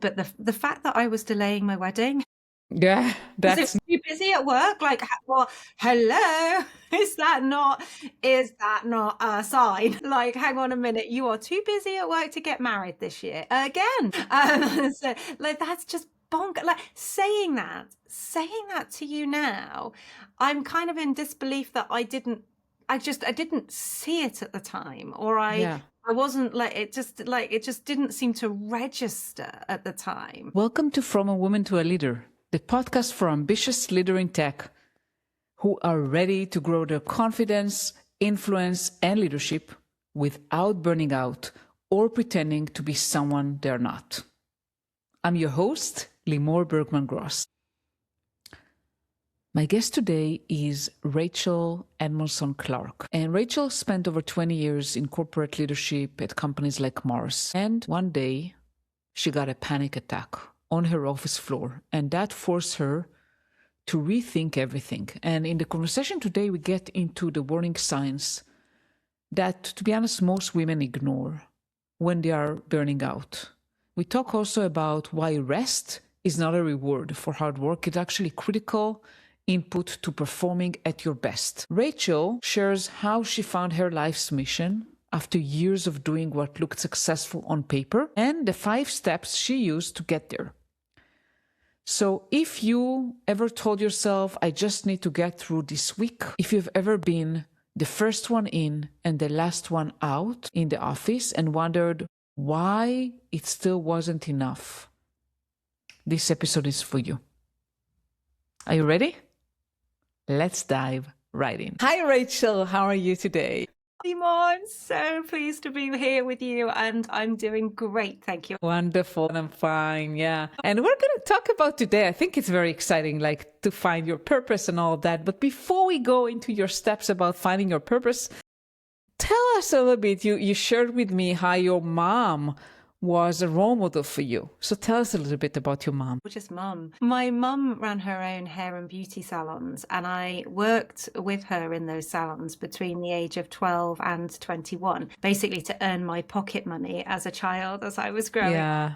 but the fact that I was delaying my wedding, Yeah, was that's it too busy at work? Like, well, hello, is that not a sign? Like, hang on a minute, you are too busy at work to get married this year again. So, like, that's just bonk. Like saying that to you now, I'm kind of in disbelief that I didn't see it at the time, or yeah. I wasn't like it just didn't seem to register at the time. Welcome to From a Woman to a Leader, the podcast for ambitious leaders in tech who are ready to grow their confidence, influence, and leadership without burning out or pretending to be someone they're not. I'm your host, Limor Bergman-Gross. My guest today is Rachael Edmondson-Clarke. And Rachael spent over 20 years in corporate leadership at companies like Mars. And one day, she got a panic attack on her office floor, and that forced her to rethink everything. And in the conversation today, we get into the warning signs that, to be honest, most women ignore when they are burning out. We talk also about why rest is not a reward for hard work. It's actually critical input to performing at your best. Rachael shares how she found her life's mission after years of doing what looked successful on paper and the 5 steps she used to get there. So if you ever told yourself, I just need to get through this week, if you've ever been the first one in and the last one out in the office and wondered why it still wasn't enough, this episode is for you. Are you ready? Let's dive right in. Hi, Rachael. How are you today? Limor, I'm so pleased to be here with you, and I'm doing great, thank you. Wonderful. I'm fine. Yeah. And we're going to talk about today. I think it's very exciting, like to find your purpose and all of that. But before we go into your steps about finding your purpose, tell us a little bit. You shared with me how your mom was a role model for you. So tell us a little bit about your mom. Just mum. My mum ran her own hair and beauty salons, and I worked with her in those salons between the age of 12 and 21, basically to earn my pocket money as a child as I was growing. Yeah.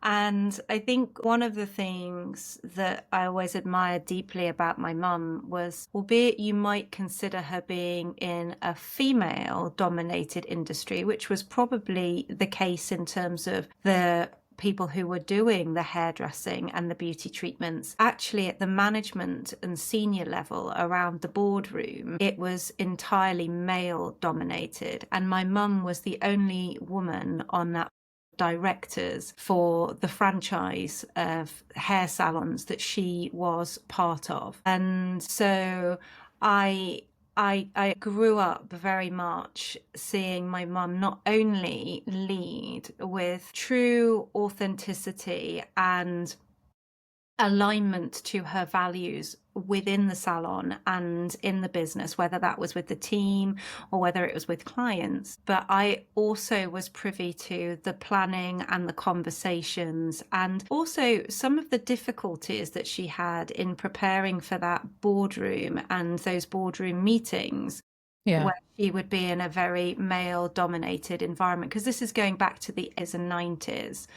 And I think one of the things that I always admired deeply about my mum was, albeit you might consider her being in a female-dominated industry, which was probably the case in terms of the people who were doing the hairdressing and the beauty treatments, actually at the management and senior level around the boardroom, it was entirely male-dominated. And my mum was the only woman on that directors for the franchise of hair salons that she was part of. And so I grew up very much seeing my mum not only lead with true authenticity and alignment to her values within the salon and in the business, whether that was with the team or whether it was with clients. But I also was privy to the planning and the conversations, and also some of the difficulties that she had in preparing for that boardroom and those boardroom meetings. Yeah. Where she would be in a very male-dominated environment, because this is going back to the 80s and 90s.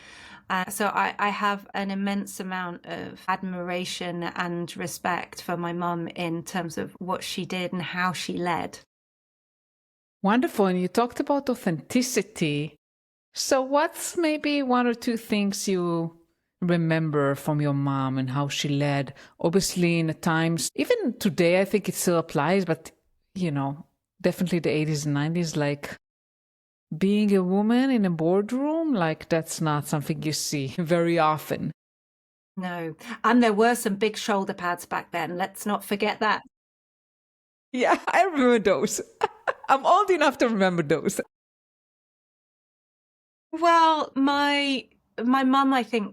So I have an immense amount of admiration and respect for my mum in terms of what she did and how she led. Wonderful. And you talked about authenticity. So what's maybe 1 or 2 things you remember from your mom and how she led? Obviously in the times, even today, I think it still applies, but definitely the 80s and 90s, like being a woman in a boardroom, like that's not something you see very often. No. And there were some big shoulder pads back then. Let's not forget that. Yeah, I remember those. I'm old enough to remember those. Well, my mum, I think,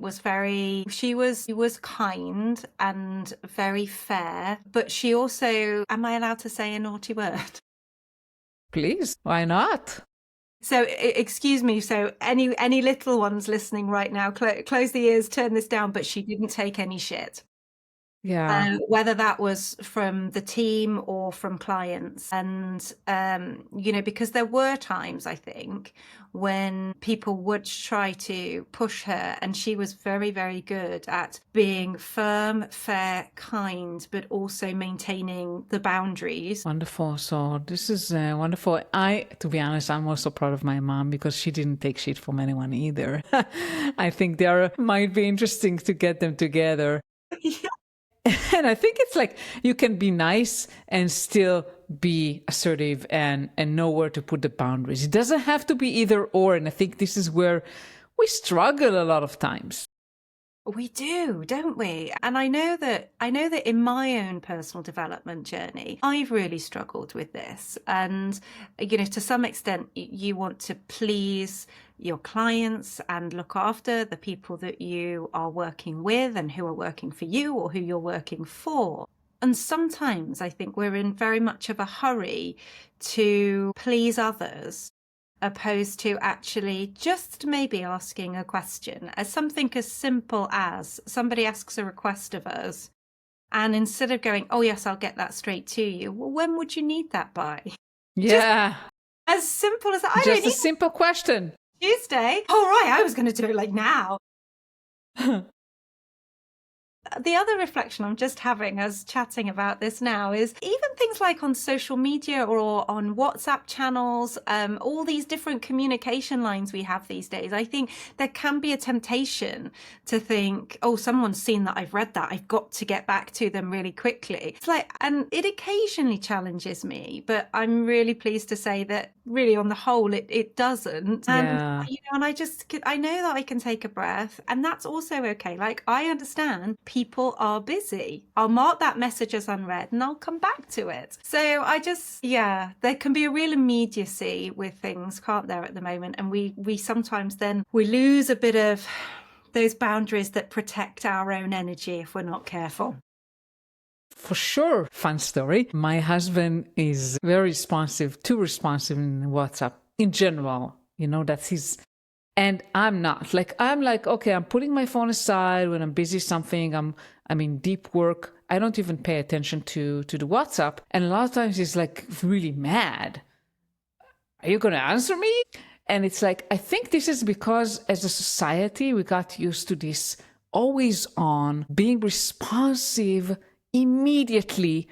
she was kind and very fair, but she also, am I allowed to say a naughty word? Please, why not? So excuse me, so any little ones listening right now, close the ears, turn this down, but she didn't take any shit. Yeah. whether that was from the team or from clients. And, because there were times, I think, when people would try to push her, and she was very, very good at being firm, fair, kind, but also maintaining the boundaries. Wonderful. So this is wonderful. To be honest, I'm also proud of my mom because she didn't take shit from anyone either. I think there might be interesting to get them together. Yeah. And I think it's like you can be nice and still be assertive and know where to put the boundaries. It doesn't have to be either or. And I think this is where we struggle a lot of times. We do, don't we? And I know that in my own personal development journey, I've really struggled with this. And, to some extent, you want to please your clients and look after the people that you are working with and who are working for you or who you're working for. And sometimes I think we're in very much of a hurry to please others, opposed to actually just maybe asking a question, as something as simple as somebody asks a request of us, and instead of going, oh yes, I'll get that straight to you, well, when would you need that by? Yeah. Just as simple as that. I Just don't a need simple question. Tuesday. Oh right, I was going to do it like now. The other reflection I'm just having as chatting about this now is even things like on social media or on WhatsApp channels, all these different communication lines we have these days. I think there can be a temptation to think, oh, someone's seen that I've read that, I've got to get back to them really quickly. It's like, and it occasionally challenges me, but I'm really pleased to say that really on the whole, it doesn't. And, Yeah. and I know that I can take a breath, and that's also okay. Like, I understand people are busy. I'll mark that message as unread and I'll come back to it. So there can be a real immediacy with things, can't there, at the moment? And we sometimes then we lose a bit of those boundaries that protect our own energy if we're not careful. For sure. Fun story. My husband is very too responsive in WhatsApp in general. That's his. And I'm not. I'm like, okay, I'm putting my phone aside when I'm busy something. I'm in deep work. I don't even pay attention to the WhatsApp. And a lot of times he's like really mad. Are you going to answer me? And it's like, I think this is because as a society, we got used to this always on, being responsive immediately.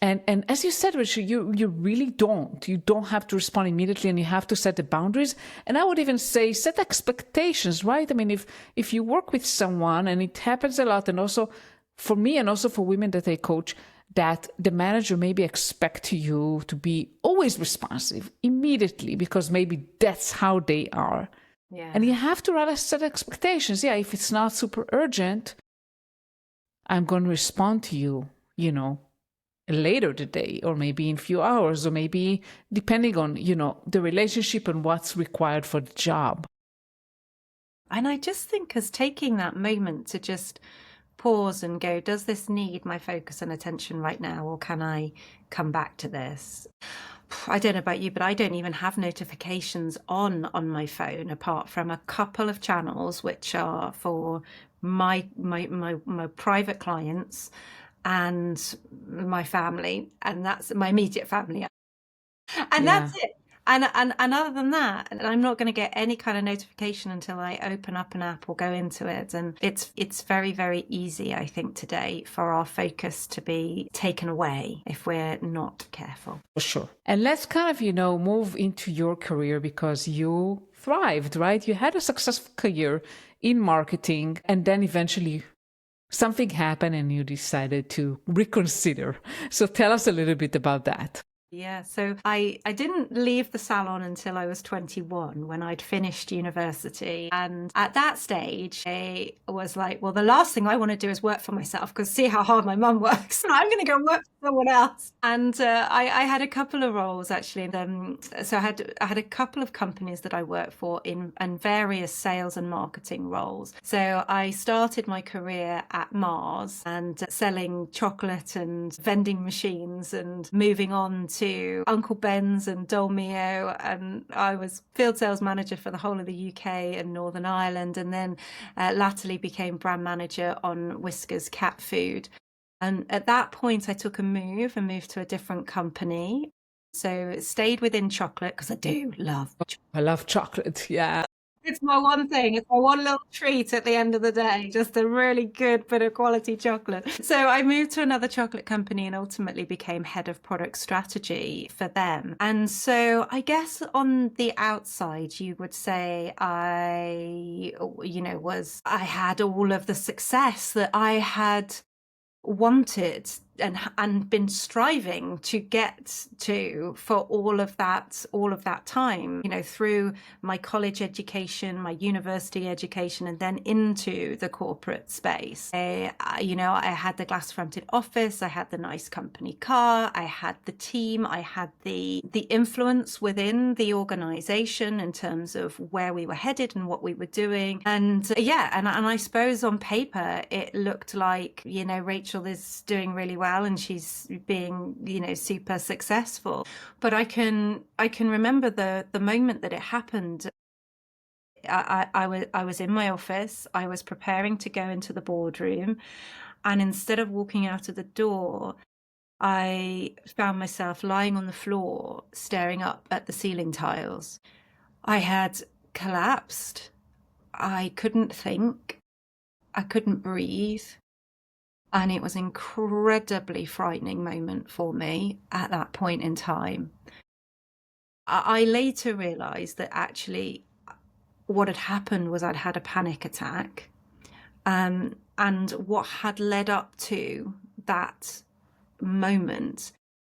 And as you said, Richard, you really don't. You don't have to respond immediately, and you have to set the boundaries. And I would even say set expectations, right? I mean, if you work with someone, and it happens a lot, and also for me and also for women that I coach, that the manager maybe expect you to be always responsive immediately because maybe that's how they are. Yeah. And you have to rather set expectations. Yeah, if it's not super urgent, I'm going to respond to you, later today, or maybe in a few hours, or maybe depending on, the relationship and what's required for the job. And I just think as taking that moment to just pause and go, does this need my focus and attention right now, or can I come back to this? I don't know about you, but I don't even have notifications on my phone apart from a couple of channels which are for my private clients and my family, and that's my immediate family, and that's it. And other than that, I'm not going to get any kind of notification until I open up an app or go into it. And it's very, very easy, I think, today for our focus to be taken away if we're not careful. For sure. And let's kind of, move into your career, because you thrived, right? You had a successful career in marketing, and then eventually something happened and you decided to reconsider. So tell us a little bit about that. Yeah, so I didn't leave the salon until I was 21, when I'd finished university. And at that stage, I was like, well, the last thing I want to do is work for myself, because see how hard my mum works. I'm going to go work for someone else. And I had a couple of roles, actually. So I had a couple of companies that I worked for in various sales and marketing roles. So I started my career at Mars and selling chocolate and vending machines, and moving on to Uncle Ben's and Dolmio, and I was field sales manager for the whole of the UK and Northern Ireland, and then latterly became brand manager on Whisker's cat food. And at that point, I took a move and moved to a different company. So stayed within chocolate because I do love chocolate. I love chocolate. Yeah. It's my one thing. It's my one little treat at the end of the day, just a really good bit of quality chocolate. So I moved to another chocolate company and ultimately became head of product strategy for them. And so I guess on the outside, you would say I had all of the success that I had wanted and been striving to get to for all of that time, through my college education, my university education, and then into the corporate space. I had the glass fronted office, I had the nice company car, I had the team, I had the influence within the organization in terms of where we were headed and what we were doing. And and I suppose on paper it looked like, Rachael is doing really well and she's being, super successful. But I can remember the moment that it happened. I was in my office, I was preparing to go into the boardroom, and instead of walking out of the door, I found myself lying on the floor, staring up at the ceiling tiles. I had collapsed. I couldn't think. I couldn't breathe. And it was an incredibly frightening moment for me at that point in time. I later realized that actually what had happened was I'd had a panic attack. And what had led up to that moment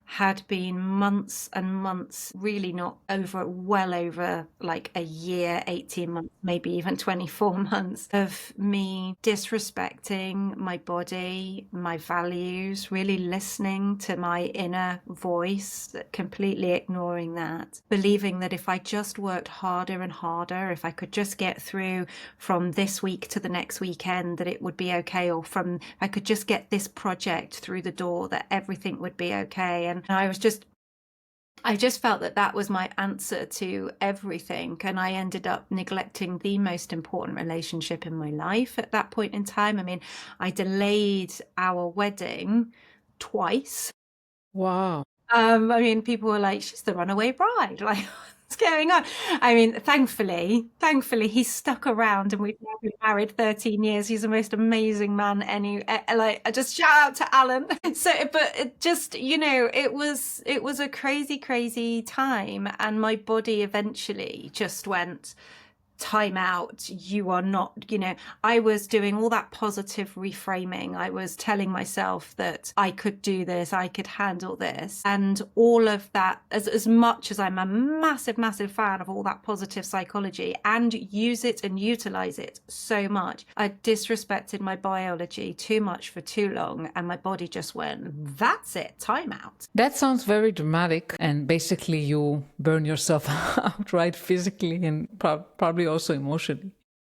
had been months and months, really not well over like a year, 18 months, maybe even 24 months of me disrespecting my body, my values, really listening to my inner voice, completely ignoring that, believing that if I just worked harder and harder, if I could just get through from this week to the next weekend, that it would be okay, or I could just get this project through the door, that everything would be okay. And I just felt that was my answer to everything. And I ended up neglecting the most important relationship in my life at that point in time. I mean, I delayed our wedding twice. Wow. I mean, people were like, she's the runaway bride. Like, what's going on? I mean, thankfully, he stuck around, and we've now been married 13 years. He's the most amazing man. I just shout out to Alan. So, but it just, it was a crazy, crazy time. And my body eventually just went, time out. You are not, I was doing all that positive reframing. I was telling myself that I could do this, I could handle this. And all of that, as much as I'm a massive, massive fan of all that positive psychology and use it and utilize it so much, I disrespected my biology too much for too long. And my body just went, that's it, time out. That sounds very dramatic. And basically you burn yourself out, right? Physically and probably also emotionally.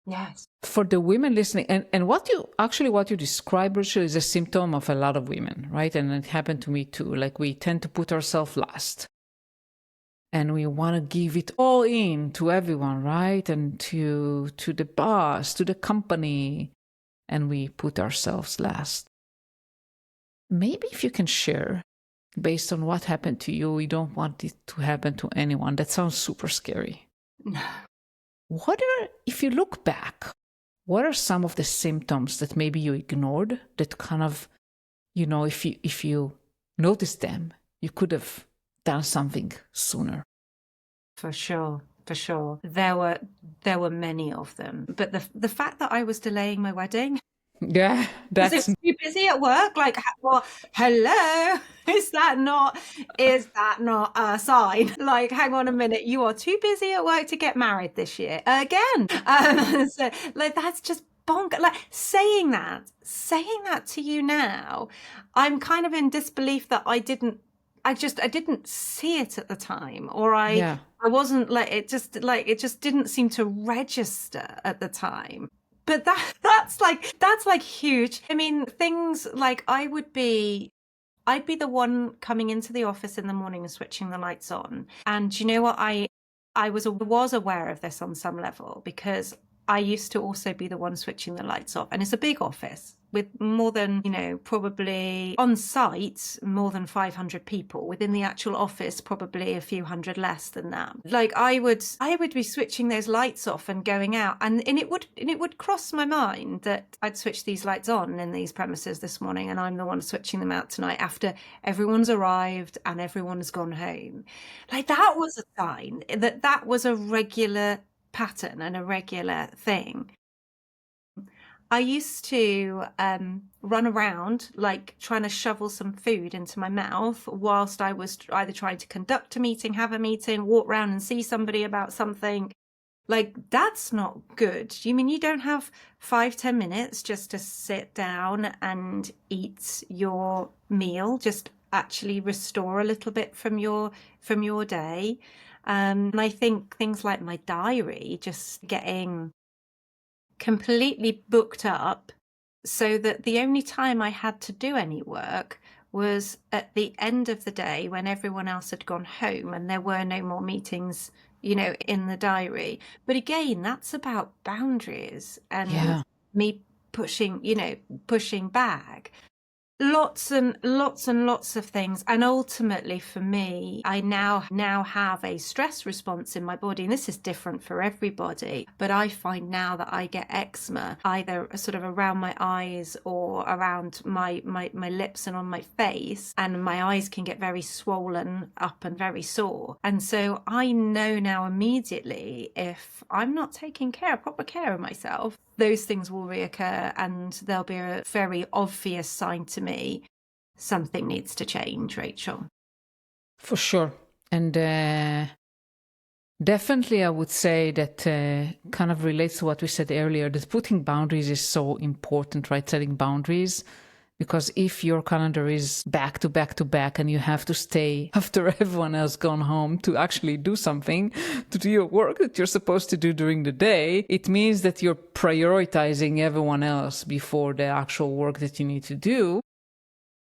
Yes. For the women listening, and what you describe, Rachel, is a symptom of a lot of women, right? And it happened to me too. Like, we tend to put ourselves last. And we want to give it all in to everyone, right? And to the boss, to the company. And we put ourselves last. Maybe if you can share, based on what happened to you, you don't want it to happen to anyone. That sounds super scary. No. If you look back, what are some of the symptoms that maybe you ignored that kind of, if you noticed them, you could have done something sooner? For sure. There were many of them. But the fact that I was delaying my wedding. Yeah, that's too busy at work. Like, well, hello, is that not a sign? Like, hang on a minute, you are too busy at work to get married this year again. So, like, that's just bonk. Like, saying that to you now, I'm kind of in disbelief that I didn't see it at the time, or I wasn't like, it just didn't seem to register at the time. But that's like huge. I mean, things like I'd be the one coming into the office in the morning and switching the lights on. And you know what? I was aware of this on some level, because I used to also be the one switching the lights off. And it's a big office with more than, probably on site, more than 500 people. Within the actual office, probably a few hundred less than that. Like I would be switching those lights off and going out, and it would cross my mind that I'd switch these lights on in these premises this morning, and I'm the one switching them out tonight after everyone's arrived and everyone's gone home. Like that was a sign that was a regular pattern and a regular thing. I used to run around like trying to shovel some food into my mouth whilst I was either trying to conduct a meeting, have a meeting, walk around and see somebody about something. Like, that's not good. You mean you don't have 5-10 minutes just to sit down and eat your meal, just actually restore a little bit from your day? And I think things like my diary, just getting completely booked up so that the only time I had to do any work was at the end of the day when everyone else had gone home and there were no more meetings, in the diary. But again, that's about boundaries and me pushing back. Lots and lots of things. And ultimately for me, I now have a stress response in my body. And this is different for everybody. But I find now that I get eczema either sort of around my eyes or around my lips and on my face. And my eyes can get very swollen up and very sore. And so I know now immediately if I'm not taking proper care of myself, those things will reoccur, and there'll be a very obvious sign to me something needs to change, Rachel. For sure. And definitely I would say that kind of relates to what we said earlier, that putting boundaries is so important, right? Setting boundaries. Because if your calendar is back to back to back and you have to stay after everyone else gone home to actually do something, to do your work that you're supposed to do during the day, it means that you're prioritizing everyone else before the actual work that you need to do.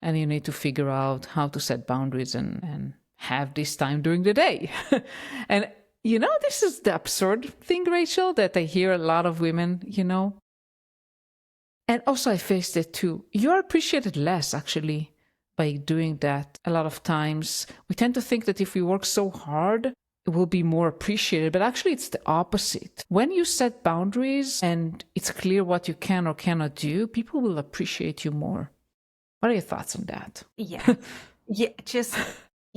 And you need to figure out how to set boundaries and have this time during the day. And, this is the absurd thing, Rachel, that I hear a lot of women, And also I faced it too. You're appreciated less, actually, by doing that. A lot of times we tend to think that if we work so hard, it will be more appreciated. But actually it's the opposite. When you set boundaries and it's clear what you can or cannot do, people will appreciate you more. What are your thoughts on that? Yeah.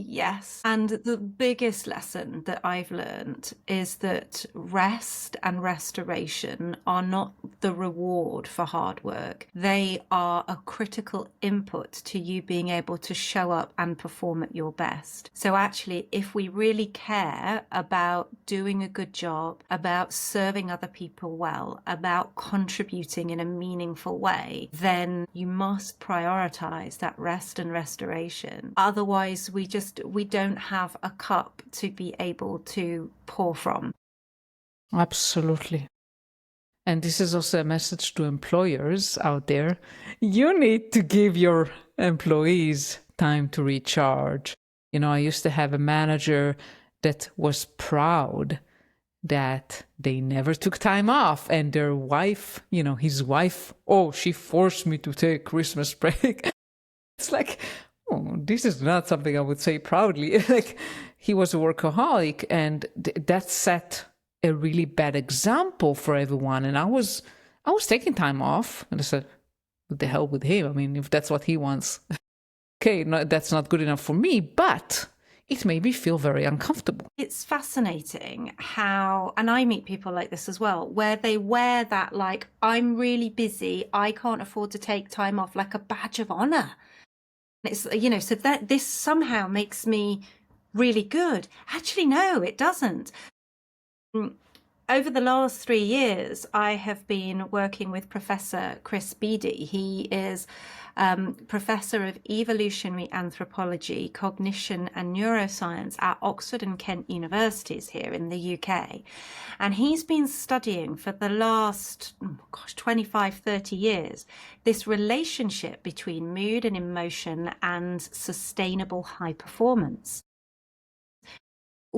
Yes. And the biggest lesson that I've learned is that rest and restoration are not the reward for hard work. They are a critical input to you being able to show up and perform at your best. So actually, if we really care about doing a good job, about serving other people well, about contributing in a meaningful way, then you must prioritize that rest and restoration. Otherwise, we don't have a cup to be able to pour from. Absolutely. And this is also a message to employers out there. You need to give your employees time to recharge. I used to have a manager that was proud that they never took time off, and their wife, his wife, she forced me to take Christmas break. It's like, this is not something I would say proudly. Like, he was a workaholic, and that set a really bad example for everyone. And I was taking time off, and I said, what the hell with him? I mean, if that's what he wants, okay, no, that's not good enough for me, but it made me feel very uncomfortable. It's fascinating how, and I meet people like this as well, where they wear that, like, I'm really busy, I can't afford to take time off, like a badge of honor. It's, so that this somehow makes me really good. Actually, no, it doesn't. Over the last 3 years, I have been working with Professor Chris Beady. He is Professor of Evolutionary Anthropology, Cognition and Neuroscience at Oxford and Kent Universities here in the UK. And he's been studying for the last 25, 30 years this relationship between mood and emotion and sustainable high performance.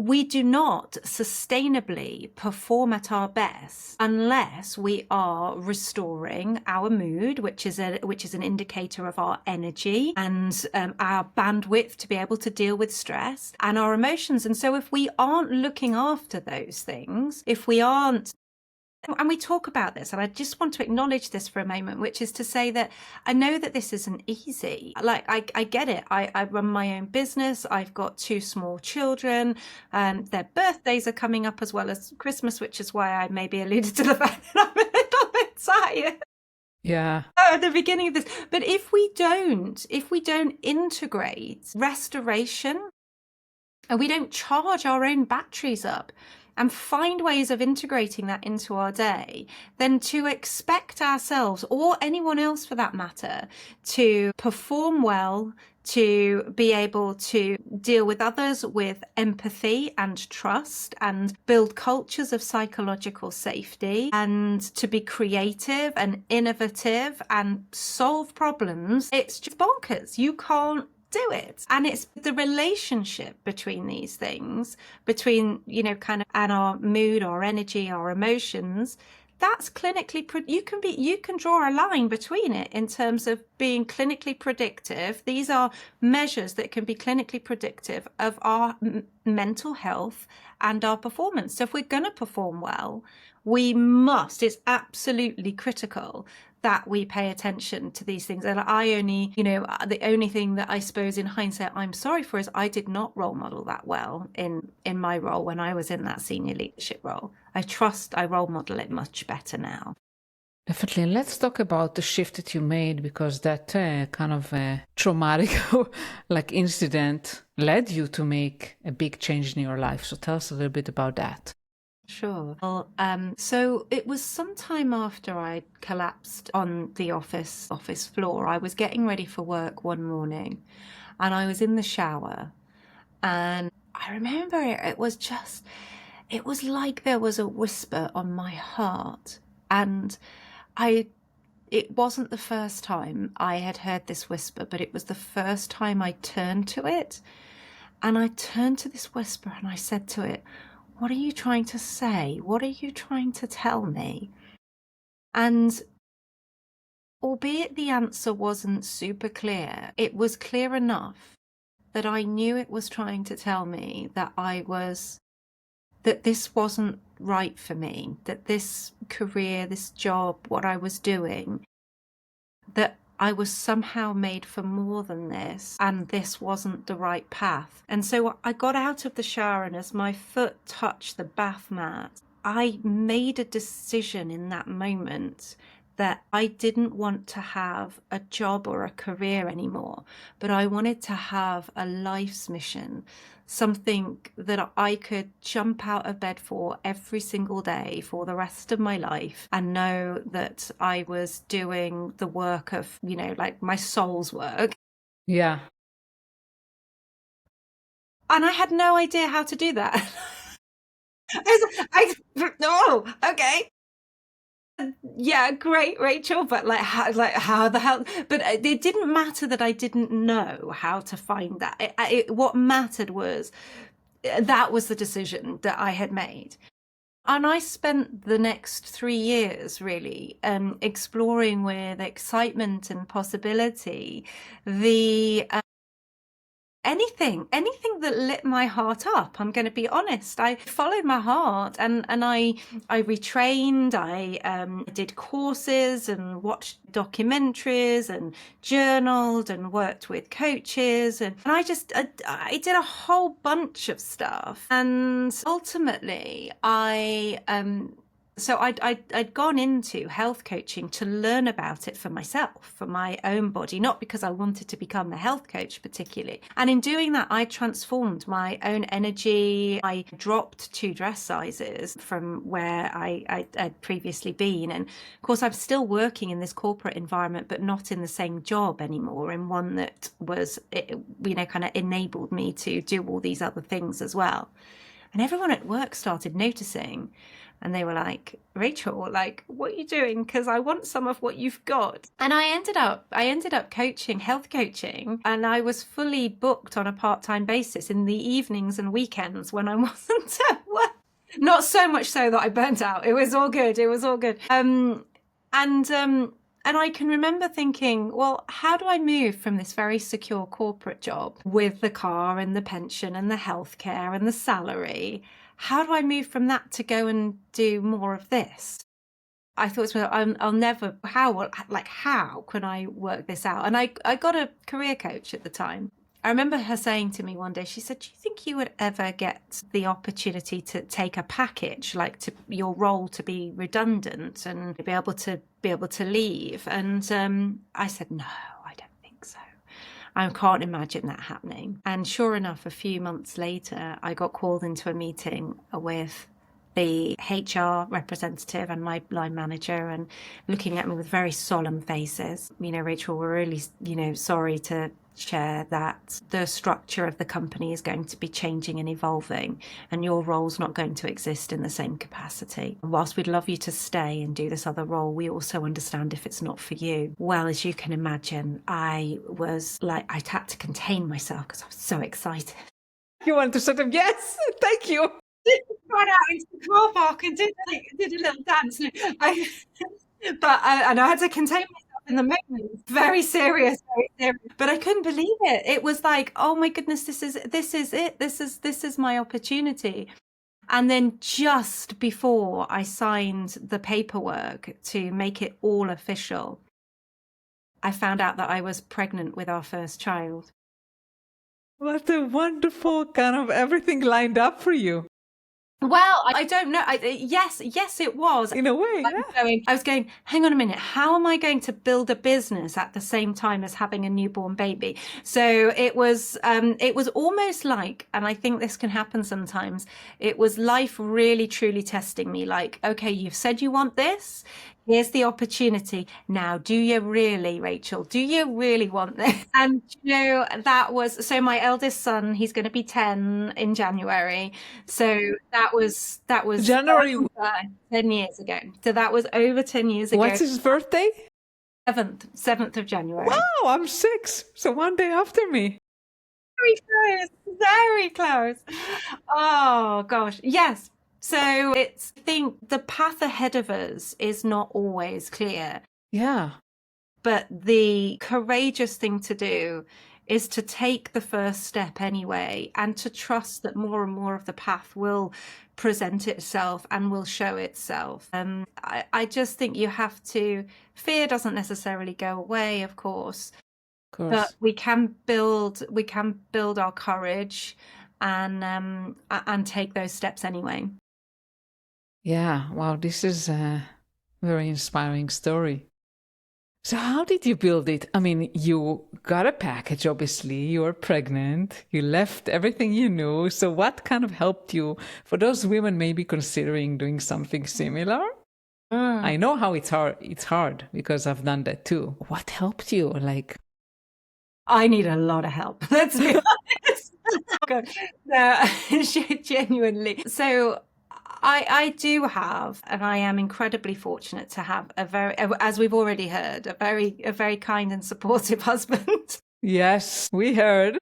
we do not sustainably perform at our best unless we are restoring our mood, which is an indicator of our energy and our bandwidth to be able to deal with stress, and our emotions. And so if we aren't looking after those things, if we aren't, and we talk about this, and I just want to acknowledge this for a moment, which is to say that I know that this isn't easy. Like, I get it. I run my own business. I've got 2 small children. Their birthdays are coming up as well as Christmas, which is why I maybe alluded to the fact that I'm a little bit tired. Yeah. At the beginning of this. But if we don't integrate restoration, and we don't charge our own batteries up and find ways of integrating that into our day, then to expect ourselves, or anyone else for that matter, to perform well, to be able to deal with others with empathy and trust and build cultures of psychological safety, and to be creative and innovative and solve problems, it's just bonkers. You can't do it. And it's the relationship between these things, between, kind of, and our mood, our energy, our emotions, that's clinically, you can draw a line between it in terms of being clinically predictive. These are measures that can be clinically predictive of our mental health and our performance. So if we're going to perform well, it's absolutely critical that we pay attention to these things. And the only thing that I suppose in hindsight I'm sorry for is I did not role model that well in my role when I was in that senior leadership role. I role model it much better now. Definitely. And let's talk about the shift that you made, because that kind of traumatic incident led you to make a big change in your life. So tell us a little bit about that. Sure. Well, so it was sometime after I collapsed on the office floor. I was getting ready for work one morning, and I was in the shower, and I remember it was like there was a whisper on my heart, and it wasn't the first time I had heard this whisper, but it was the first time I turned to it. And I turned to this whisper and I said to it, "What are you trying to say? What are you trying to tell me?" And albeit the answer wasn't super clear, it was clear enough that I knew it was trying to tell me that that this wasn't right for me, that this career, this job, what I was doing, that I was somehow made for more than this, and this wasn't the right path. And so I got out of the shower, and as my foot touched the bath mat, I made a decision in that moment that I didn't want to have a job or a career anymore, but I wanted to have a life's mission, something that I could jump out of bed for every single day for the rest of my life and know that I was doing the work of, like my soul's work. Yeah. And I had no idea how to do that. Okay. Yeah, great, Rachel, but how the hell? But it didn't matter that I didn't know how to find that. What mattered was that was the decision that I had made. And I spent the next 3 years really exploring with excitement and possibility anything that lit my heart up. I'm going to be honest. I followed my heart, and I retrained. I did courses and watched documentaries and journaled and worked with coaches, and I did a whole bunch of stuff. And ultimately, so I'd gone into health coaching to learn about it for myself, for my own body, not because I wanted to become a health coach particularly. And in doing that, I transformed my own energy. I dropped 2 dress sizes from where I'd previously been. And of course, I'm still working in this corporate environment, but not in the same job anymore, in one that was, kind of enabled me to do all these other things as well. And everyone at work started noticing. And they were like, Rachel, like, what are you doing? Because I want some of what you've got. And I ended up coaching, health coaching, and I was fully booked on a part-time basis in the evenings and weekends when I wasn't at work. Not so much so that I burnt out. It was all good. It was all good. And I can remember thinking, well, how do I move from this very secure corporate job with the car and the pension and the healthcare and the salary? How do I move from that to go and do more of this? I thought, well, I'll never, how can I work this out? And I got a career coach at the time. I remember her saying to me one day, she said, do you think you would ever get the opportunity to take a package, like to your role to be redundant and be able to leave? And I said, no, I don't think so. I can't imagine that happening. And sure enough, a few months later, I got called into a meeting with the HR representative and my line manager, and looking at me with very solemn faces. Rachel, we're really, sorry to share that the structure of the company is going to be changing and evolving, and your role's not going to exist in the same capacity. Whilst we'd love you to stay and do this other role, we also understand if it's not for you. Well, as you can imagine, I was like, I had to contain myself because I was so excited. You want to sort of, yes, thank you. Ran out into the car park and did a little dance. I had to contain myself in the moment. Very serious, very serious. But I couldn't believe it. It was like, oh my goodness, this is it. This is my opportunity. And then just before I signed the paperwork to make it all official, I found out that I was pregnant with our first child. What a wonderful kind of everything lined up for you. Well, I don't know. Yes, it was. In a way, I was going, hang on a minute, how am I going to build a business at the same time as having a newborn baby? So it was almost like, and I think this can happen sometimes, it was life really, truly testing me. Like, okay, you've said you want this. Here's the opportunity. Now, do you really, Rachel? Do you really want this? And that was, so my eldest son, he's going to be 10 in January. So that was January 10 years ago. So that was over 10 years ago. What's his birthday? 7th of January. Wow, I'm 6. So one day after me. Very close. Oh gosh. Yes. So I think the path ahead of us is not always clear. Yeah. But the courageous thing to do is to take the first step anyway, and to trust that more and more of the path will present itself and will show itself. I just think you have to, fear doesn't necessarily go away, of course. But we can build our courage and take those steps anyway. Yeah, wow, this is a very inspiring story. So how did you build it? I mean, you got a package, obviously, you were pregnant, you left everything you knew. So what kind of helped you for those women maybe considering doing something similar? I know how it's hard because I've done that too. What helped you? Like, I need a lot of help. Let's be honest. No, genuinely. So I do have, and I am incredibly fortunate to have a very, as we've already heard, a very kind and supportive husband. Yes, we heard.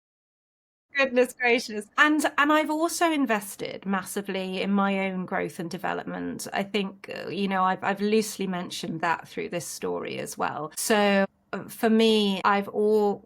Goodness gracious. And I've also invested massively in my own growth and development. I think, I've loosely mentioned that through this story as well. So for me, for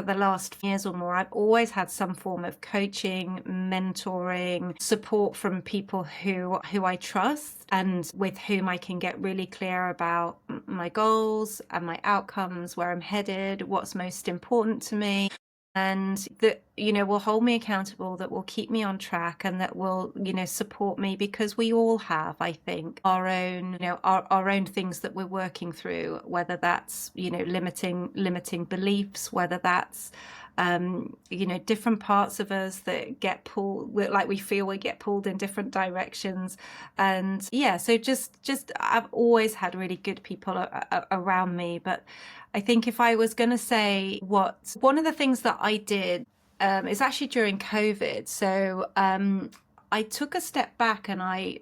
the last years or more, I've always had some form of coaching, mentoring, support from people who I trust and with whom I can get really clear about my goals and my outcomes, where I'm headed, what's most important to me. And that, will hold me accountable, that will keep me on track, and that will, support me, because we all have, I think, our own, our own things that we're working through, whether that's, limiting beliefs, whether that's, different parts of us that get pulled, like we feel we get pulled in different directions. And yeah, so just I've always had really good people around me. But I think if I was going to say one of the things that I did it's actually during COVID. So I took a step back and I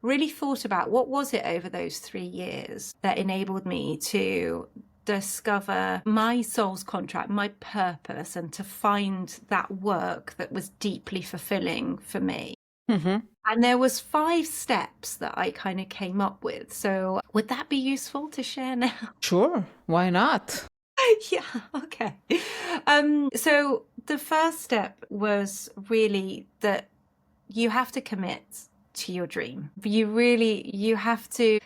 really thought about what was it over those 3 years that enabled me to discover my soul's contract, my purpose, and to find that work that was deeply fulfilling for me. Mm-hmm. And there was 5 steps that I kind of came up with. So would that be useful to share now? Sure, why not? Yeah, okay. So the first step was really that you have to commit to your dream. You have to,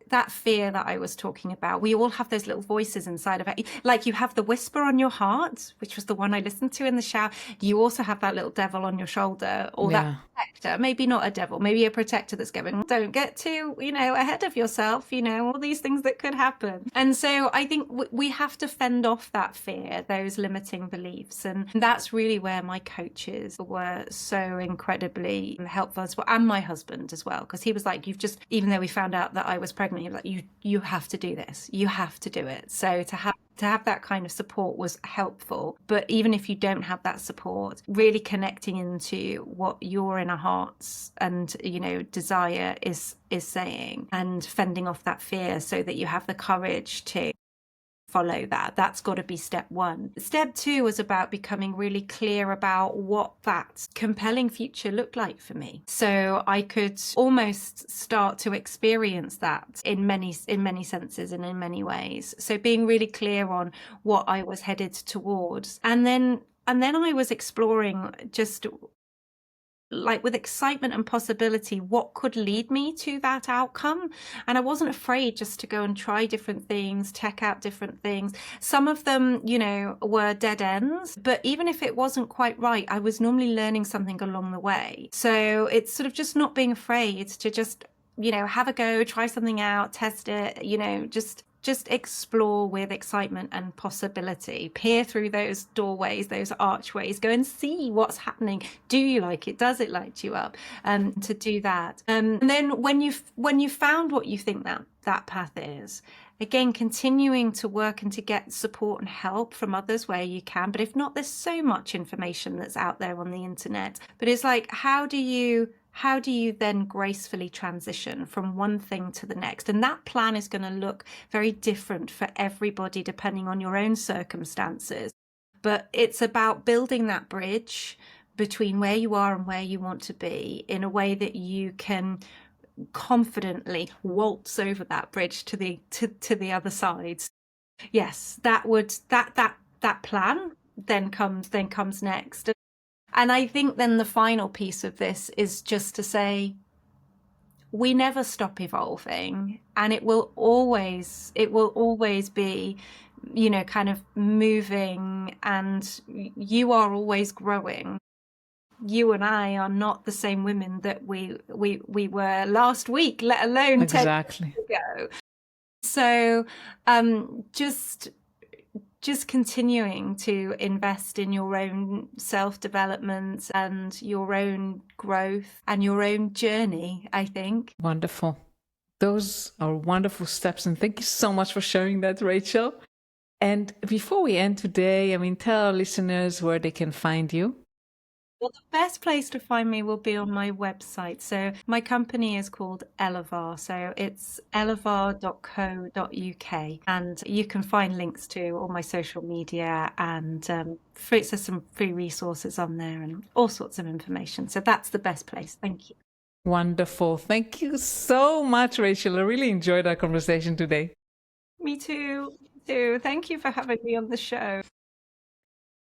that fear that I was talking about, we all have those little voices inside of it. Like you have the whisper on your heart, which was the one I listened to in the shower. You also have that little devil on your shoulder, or that protector, maybe not a devil, maybe a protector that's going, don't get too, ahead of yourself, all these things that could happen. And so I think we have to fend off that fear, those limiting beliefs. And that's really where my coaches were so incredibly helpful as well. And my husband as well, because he was like, even though we found out that I was pregnant, he was like, you have to do this, you have to do it. So to have that kind of support was helpful. But even if you don't have that support, really connecting into what your inner hearts and desire is saying, and fending off that fear so that you have the courage to follow that. That's got to be step 1. Step 2 was about becoming really clear about what that compelling future looked like for me. So I could almost start to experience that in many senses and in many ways. So being really clear on what I was headed towards. And then I was exploring, just like with excitement and possibility, what could lead me to that outcome. And I wasn't afraid just to go and try different things, check out different things. Some of them, were dead ends, but even if it wasn't quite right, I was normally learning something along the way. So it's sort of just not being afraid to just, have a go, try something out, test it, just explore with excitement and possibility. Peer through those doorways, those archways, go and see what's happening. Do you like it? Does it light you up? To do that. And then when you found what you think that path is, again, continuing to work and to get support and help from others where you can. But if not, there's so much information that's out there on the internet. But it's like, how do you then gracefully transition from one thing to the next? And that plan is going to look very different for everybody depending on your own circumstances. But it's about building that bridge between where you are and where you want to be in a way that you can confidently waltz over that bridge to the other side. Yes, that plan then comes next. And I think then the final piece of this is just to say, we never stop evolving, and it will always be, kind of moving, and you are always growing. You and I are not the same women that we were last week, let alone exactly 10 years ago. So just continuing to invest in your own self-development and your own growth and your own journey, I think. Wonderful. Those are wonderful steps. And thank you so much for sharing that, Rachael. And before we end today, tell our listeners where they can find you. Well, the best place to find me will be on my website. So my company is called Elevar. So it's elevar.co.uk. And you can find links to all my social media, and there's some free resources on there and all sorts of information. So that's the best place. Thank you. Wonderful. Thank you so much, Rachael. I really enjoyed our conversation today. Me too. Thank you for having me on the show.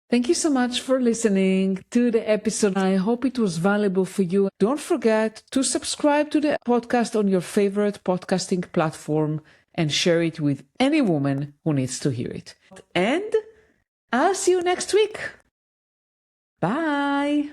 Thank you so much for listening to the episode. I hope it was valuable for you. Don't forget to subscribe to the podcast on your favorite podcasting platform and share it with any woman who needs to hear it. And I'll see you next week. Bye.